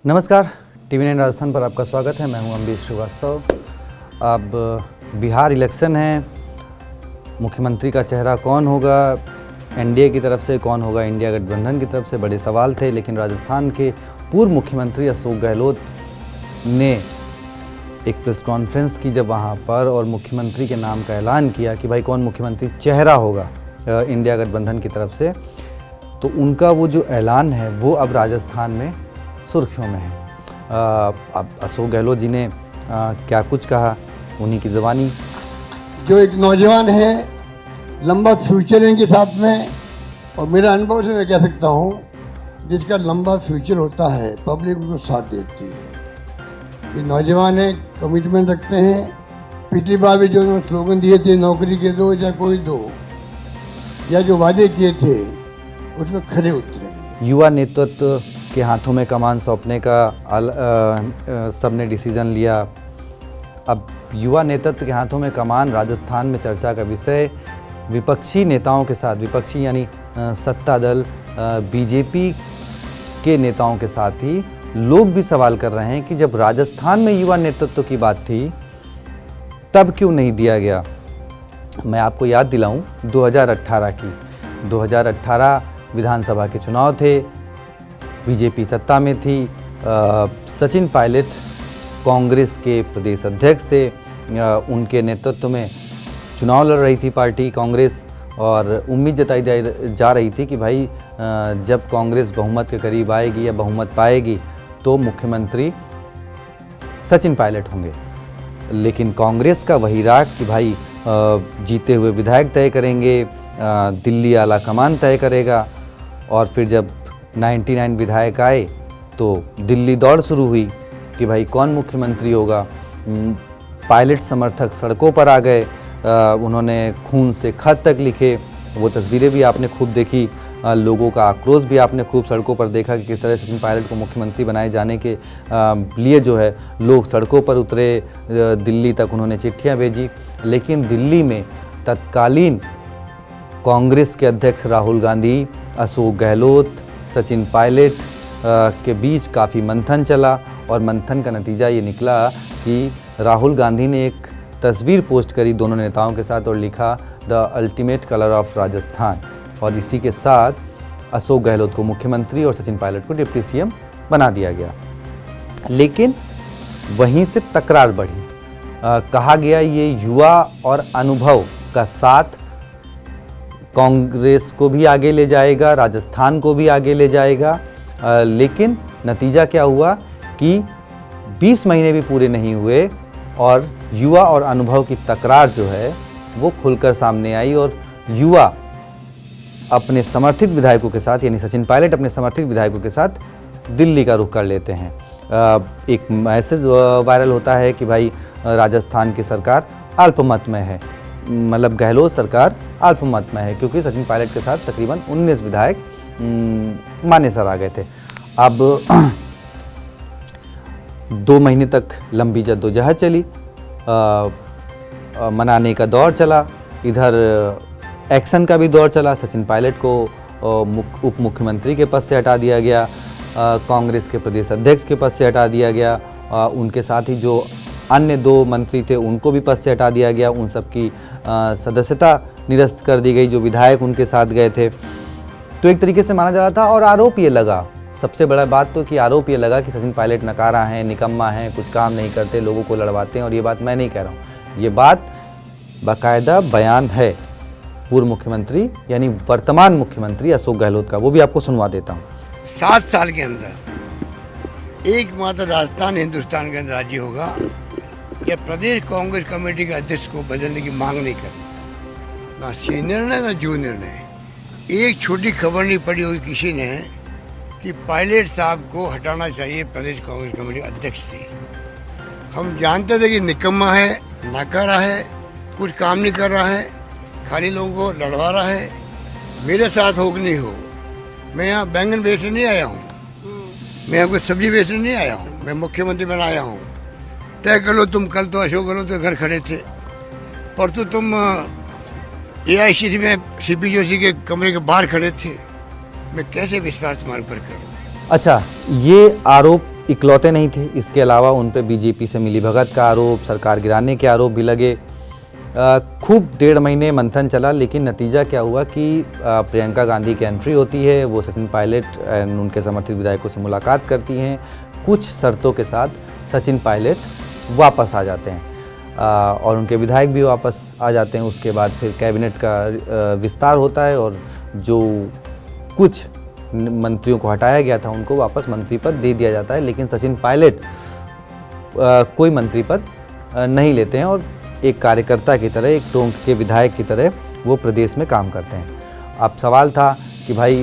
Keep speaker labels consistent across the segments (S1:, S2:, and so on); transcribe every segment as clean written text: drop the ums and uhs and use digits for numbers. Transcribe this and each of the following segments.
S1: नमस्कार, टीवी 9 राजस्थान पर आपका स्वागत है। मैं हूं अम्बेश श्रीवास्तव। अब बिहार इलेक्शन है, मुख्यमंत्री का चेहरा कौन होगा, एनडीए की तरफ से कौन होगा, इंडिया गठबंधन की तरफ से बड़े सवाल थे। लेकिन राजस्थान के पूर्व मुख्यमंत्री अशोक गहलोत ने एक प्रेस कॉन्फ्रेंस की जब वहाँ पर और मुख्यमंत्री के नाम का ऐलान किया कि भाई कौन मुख्यमंत्री चेहरा होगा इंडिया गठबंधन की तरफ से, तो उनका वो जो ऐलान है वो अब राजस्थान में सुर्खियों में है। अब अशोक गहलोत जी ने क्या कुछ कहा, उन्हीं की ज़बानी।
S2: जो एक नौजवान है, लंबा फ्यूचर है इनके साथ में, और मेरा अनुभव से मैं कह सकता हूँ जिसका लंबा फ्यूचर होता है पब्लिक उनको साथ देती है। ये नौजवान है, कमिटमेंट रखते हैं। पिछली बार भी जो उन्होंने स्लोगन दिए थे, नौकरी के दो या कोई दो, या जो वादे किए थे उसमें खरे उतरे।
S1: युवा नेतृत्व के हाथों में कमान सौंपने का सबने डिसीजन लिया। अब युवा नेतृत्व के हाथों में कमान राजस्थान में चर्चा का विषय। विपक्षी नेताओं के साथ, विपक्षी यानी सत्ता दल बीजेपी के नेताओं के साथ ही लोग भी सवाल कर रहे हैं कि जब राजस्थान में युवा नेतृत्व की बात थी तब क्यों नहीं दिया गया। मैं आपको याद दिलाऊं 2018 की। 2018 विधानसभा के चुनाव थे, बीजेपी सत्ता में थी। सचिन पायलट कांग्रेस के प्रदेश अध्यक्ष थे, उनके नेतृत्व में चुनाव लड़ रही थी पार्टी कांग्रेस, और उम्मीद जताई जा रही थी कि भाई जब कांग्रेस बहुमत के करीब आएगी या बहुमत पाएगी तो मुख्यमंत्री सचिन पायलट होंगे। लेकिन कांग्रेस का वही राग कि भाई जीते हुए विधायक तय करेंगे, दिल्ली आला कमान तय करेगा। और फिर जब 99 विधायक आए तो दिल्ली दौड़ शुरू हुई कि भाई कौन मुख्यमंत्री होगा। पायलट समर्थक सड़कों पर आ गए, उन्होंने खून से खत तक लिखे। वो तस्वीरें भी आपने खूब देखी, लोगों का आक्रोश भी आपने खूब सड़कों पर देखा कि किस तरह सचिन पायलट को मुख्यमंत्री बनाए जाने के लिए जो है लोग सड़कों पर उतरे। दिल्ली तक उन्होंने चिट्ठियां भेजी। लेकिन दिल्ली में तत्कालीन कांग्रेस के अध्यक्ष राहुल गांधी, अशोक गहलोत, सचिन पायलट के बीच काफ़ी मंथन चला, और मंथन का नतीजा ये निकला कि राहुल गांधी ने एक तस्वीर पोस्ट करी दोनों नेताओं के साथ और लिखा the ultimate colour of Rajasthan, और इसी के साथ अशोक गहलोत को मुख्यमंत्री और सचिन पायलट को डिप्टी सीएम बना दिया गया। लेकिन वहीं से तकरार बढ़ी। कहा गया ये युवा और अनुभव का साथ कांग्रेस को भी आगे ले जाएगा, राजस्थान को भी आगे ले जाएगा। लेकिन नतीजा क्या हुआ कि 20 महीने भी पूरे नहीं हुए और युवा और अनुभव की तकरार जो है वो खुलकर सामने आई, और युवा अपने समर्थित विधायकों के साथ, यानी सचिन पायलट अपने समर्थित विधायकों के साथ दिल्ली का रुख कर लेते हैं। एक मैसेज वायरल होता है कि भाई राजस्थान की सरकार अल्पमत में है, मतलब गहलोत सरकार अल्पमत में है, क्योंकि सचिन पायलट के साथ तकरीबन 19 विधायक मानेसर आ गए थे। अब 2 महीने तक लंबी जद्दोजहद चली, मनाने का दौर चला, इधर एक्शन का भी दौर चला। सचिन पायलट को उप मुख्यमंत्री के पद से हटा दिया गया, कांग्रेस के प्रदेश अध्यक्ष के पद से हटा दिया गया, उनके साथ ही जो अन्य 2 मंत्री थे उनको भी पद से हटा दिया गया, उन सब की सदस्यता निरस्त कर दी गई जो विधायक उनके साथ गए थे। तो एक तरीके से माना जा रहा था, और आरोप ये लगा, सबसे बड़ा बात तो कि आरोप ये लगा कि सचिन पायलट नकारा है, निकम्मा है, कुछ काम नहीं करते, लोगों को लड़वाते हैं। और ये बात मैं नहीं कह रहा हूँ, ये बात बाकायदा बयान है पूर्व मुख्यमंत्री यानी वर्तमान मुख्यमंत्री अशोक गहलोत का, वो भी आपको सुनवा देता हूँ।
S2: 7 साल के अंदर एकमात्र राजस्थान हिंदुस्तान के अंदर राज्य होगा या प्रदेश कांग्रेस कमेटी के अध्यक्ष को बदलने की मांग नहीं करी, ना सी निर्णय ना जो निर्णय। एक छोटी खबर नहीं पड़ी हुई किसी ने कि पायलट साहब को हटाना चाहिए प्रदेश कांग्रेस कमेटी अध्यक्ष से। हम जानते थे कि निकम्मा है, नाकारा है, कुछ काम नहीं कर रहा है, खाली लोगों को लड़वा रहा है। मेरे साथ हो कि नहीं हो, मैं यहाँ बैंगन बेचने नहीं आया हूँ, मैं यहाँ कोई सब्जी बेचने नहीं आया हूँ, मैं मुख्यमंत्री बना आया हूँ। तय कर लो तुम, कल तो अशोक गहलोत के घर खड़े थे, परसों तुम AICC में CP जोशी के कमरे के बाहर खड़े थे। मैं कैसे विश्वास तुम्हारे पर करूं?
S1: अच्छा, ये आरोप इकलौते नहीं थे, इसके अलावा उन पे बीजेपी से मिलीभगत का आरोप, सरकार गिराने के आरोप भी लगे। खूब 1.5 महीने मंथन चला, लेकिन नतीजा क्या हुआ कि प्रियंका गांधी की एंट्री होती है, वो सचिन पायलट एंड उनके समर्थित विधायकों से मुलाकात करती हैं। कुछ शर्तों के साथ सचिन पायलट वापस आ जाते हैं और उनके विधायक भी वापस आ जाते हैं। उसके बाद फिर कैबिनेट का विस्तार होता है और जो कुछ मंत्रियों को हटाया गया था उनको वापस मंत्री पद दे दिया जाता है, लेकिन सचिन पायलट कोई मंत्री पद नहीं लेते हैं और एक कार्यकर्ता की तरह, एक टोंक के विधायक की तरह वो प्रदेश में काम करते हैं। अब सवाल था कि भाई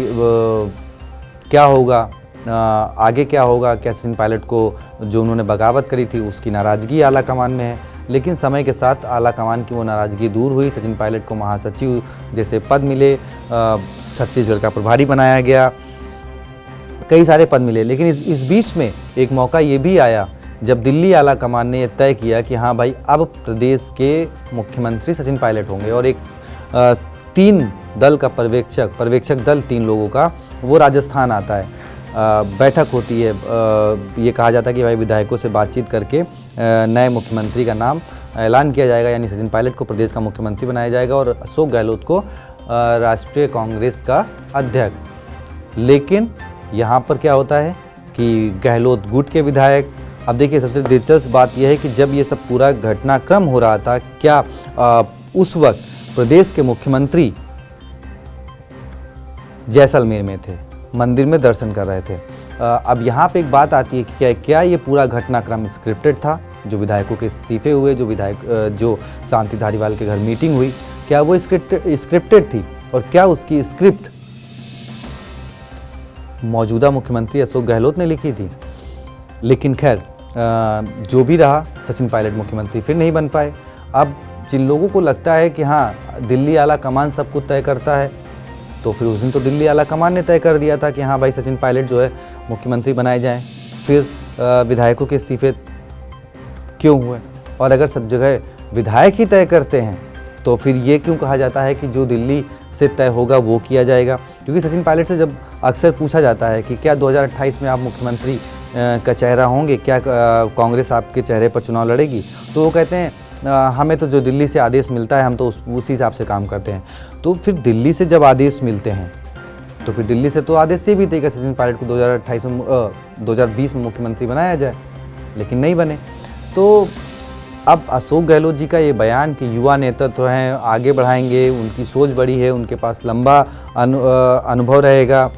S1: क्या होगा, आगे क्या होगा, क्या सचिन पायलट को जो उन्होंने बगावत करी थी उसकी नाराज़गी आला कमान में है। लेकिन समय के साथ आला कमान की वो नाराज़गी दूर हुई, सचिन पायलट को महासचिव जैसे पद मिले, छत्तीसगढ़ का प्रभारी बनाया गया, कई सारे पद मिले। लेकिन इस बीच में एक मौका ये भी आया जब दिल्ली आला कमान ने तय किया कि हाँ भाई अब प्रदेश के मुख्यमंत्री सचिन पायलट होंगे और एक 3 दल का पर्यवेक्षक दल 3 लोगों का वो राजस्थान आता है। बैठक होती है, ये कहा जाता है कि भाई विधायकों से बातचीत करके नए मुख्यमंत्री का नाम ऐलान किया जाएगा, यानी सचिन पायलट को प्रदेश का मुख्यमंत्री बनाया जाएगा और अशोक गहलोत को राष्ट्रीय कांग्रेस का अध्यक्ष। लेकिन यहाँ पर क्या होता है कि गहलोत गुट के विधायक, अब देखिए सबसे दिलचस्प बात यह है कि जब ये सब पूरा घटनाक्रम हो रहा था, क्या उस वक्त प्रदेश के मुख्यमंत्री जैसलमेर में थे, मंदिर में दर्शन कर रहे थे। अब यहाँ पे एक बात आती है कि क्या ये पूरा घटनाक्रम स्क्रिप्टेड था? जो विधायकों के इस्तीफे हुए, जो शांति धारीवाल के घर मीटिंग हुई, क्या वो स्क्रिप्टेड थी? और क्या उसकी स्क्रिप्ट मौजूदा मुख्यमंत्री अशोक गहलोत ने लिखी थी? लेकिन खैर जो भी रहा, सचिन पायलट मुख्यमंत्री फिर नहीं बन पाए। अब जिन लोगों को लगता है कि हाँ दिल्ली आला कमान सब कुछ तय करता है, तो फिर उस दिन तो दिल्ली आला कमान ने तय कर दिया था कि हाँ भाई सचिन पायलट जो है मुख्यमंत्री बनाए जाएं। फिर विधायकों के इस्तीफे क्यों हुए? और अगर सब जगह विधायक ही तय करते हैं तो फिर ये क्यों कहा जाता है कि जो दिल्ली से तय होगा वो किया जाएगा? क्योंकि सचिन पायलट से जब अक्सर पूछा जाता है कि क्या 2028 में आप मुख्यमंत्री का चेहरा होंगे, क्या कांग्रेस आपके चेहरे पर चुनाव लड़ेगी, तो वो कहते हैं हमें तो जो दिल्ली से आदेश मिलता है हम तो उसी हिसाब से काम करते हैं। तो फिर दिल्ली से जब आदेश मिलते हैं तो फिर दिल्ली से तो आदेश से भी देगा सचिन पायलट को 2020 में मुख्यमंत्री बनाया जाए, लेकिन नहीं बने। तो अब अशोक गहलोत जी का ये बयान कि युवा नेतृत्व हैं, आगे बढ़ाएंगे, उनकी सोच बड़ी है, उनके पास लंबा अनुभव रहेगा,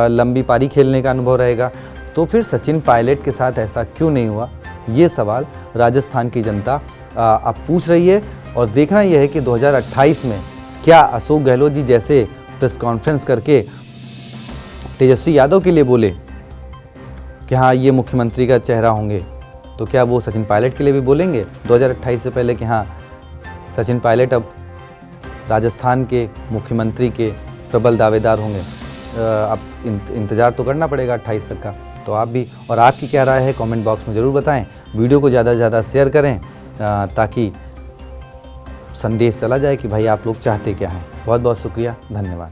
S1: लंबी पारी खेलने का अनुभव रहेगा, तो फिर सचिन पायलट के साथ ऐसा क्यों नहीं हुआ? ये सवाल राजस्थान की जनता अब पूछ रही है। और देखना यह है कि 2028 में क्या अशोक गहलोत जी जैसे प्रेस कॉन्फ्रेंस करके तेजस्वी यादव के लिए बोले कि हाँ ये मुख्यमंत्री का चेहरा होंगे, तो क्या वो सचिन पायलट के लिए भी बोलेंगे 2028 से पहले कि हाँ सचिन पायलट अब राजस्थान के मुख्यमंत्री के प्रबल दावेदार होंगे? अब इंतज़ार तो करना पड़ेगा 28 तक का। तो आप भी, और आपकी क्या राय है कमेंट बॉक्स में ज़रूर बताएं। वीडियो को ज़्यादा से ज़्यादा शेयर करें ताकि संदेश चला जाए कि भाई आप लोग चाहते क्या हैं। बहुत बहुत शुक्रिया, धन्यवाद।